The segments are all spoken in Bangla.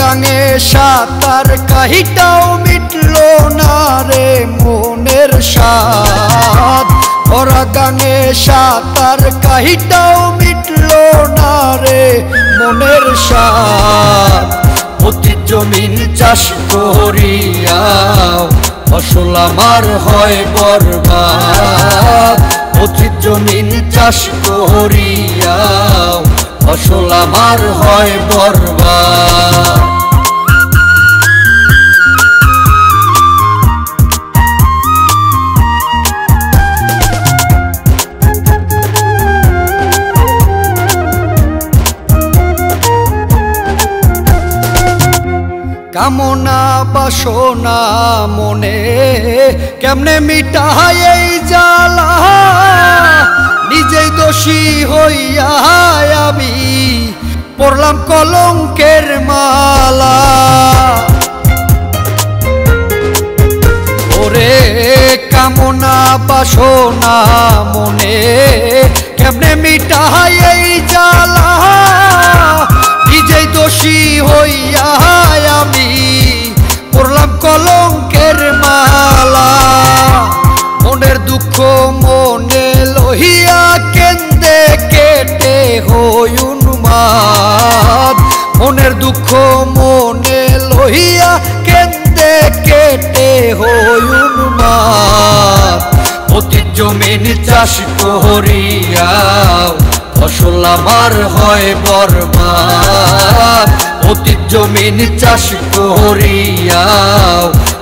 গাঙে সাঁতার কাহিটাও মিটলো না রে মনের স্বাদ। ভরা গাঙে সাঁতার কাহিটাও মিটলো না রে মনের স্বাদ। অতীত জমিন চাষ করিয়া ফসল আমার হয় বরবাদ। অতীত জমিন চাষ করিয়া ফসল আমার হয় বরবাদ। কামনা বাসনা মনে কেমনে মিটাই এই জ্বালা। নিজেই দোষী হইয়া আমি পড়লাম কলঙ্কের মালা। ওরে কামনা বাসনা মনে কেমনে মিটাই এই জ্বালা। নিজেই দোষী হইয়া আমি পড়লাম কলঙ্কের মালা। মনের দুঃখ মনে লহিয়া কেন্দে কেটে হই উন্মাদ। মনের দুঃখ মনে লহিয়া কেন্দে কেটে হই উন্মাদ। অতীত জমিন চাষ করিয়া ফসল আমার হয় বরবাদ। অতীত জমিন চাষ করিয়া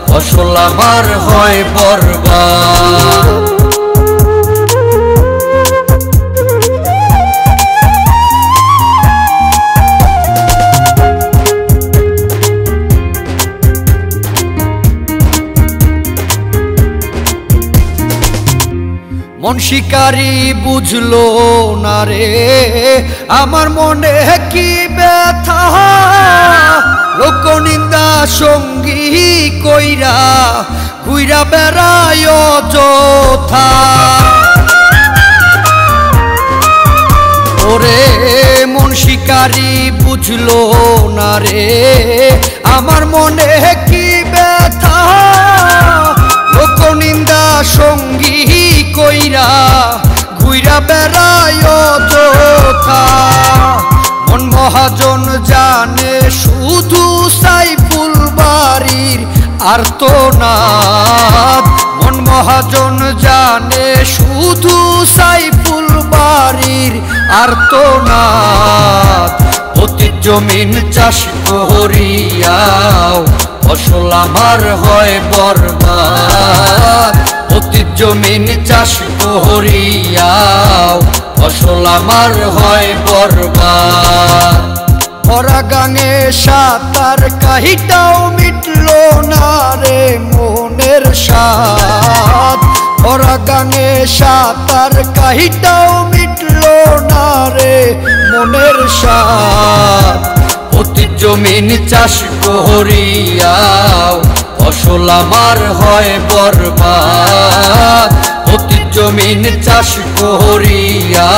ফসল আমার হয় বরবাদ। মন শিকারি বুঝলো না রে আমার মনে কি ব্যথা। লোকনিন্দা সঙ্গী কইরা ঘুইরা বেড়ায় অযথা। ওরে মন শিকারি বুঝলো না রে আমার মনে কি ব্যথা। লোকনিন্দা সঙ্গী কইরা ঘুইরা বেড়ায় অযথা। মন মহাজন জানে শুধু সাইফুল বাড়ির আর্তনাদ। মন মহাজন জানে শুধু সাইফুল বাড়ির আর্তনাদ। অতীত জমিন চাষ করিয়া ফসল আমার হয় বরবাদ। অতীত জমিন চাষ করিয়া ফসল আমার হয় বরবাদ। ভরা গাঙে সাঁতার কাহিটাও মিটলো না রে মনের স্বাদ। ভরা গাঙে সাঁতার কাহিটাও মিটলো না রে মনের স্বাদ। অতীত জমিন চাষ করিয়া ফসল আমার হয় বরবাদ। অতীত জমিন চাষ করিয়া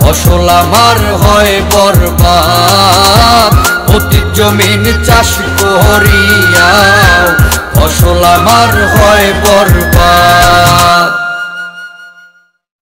ফসল আমার হয় বরবাদ। অতীত জমিন চাষ করিয়া ফসল আমার হয় বরবাদ।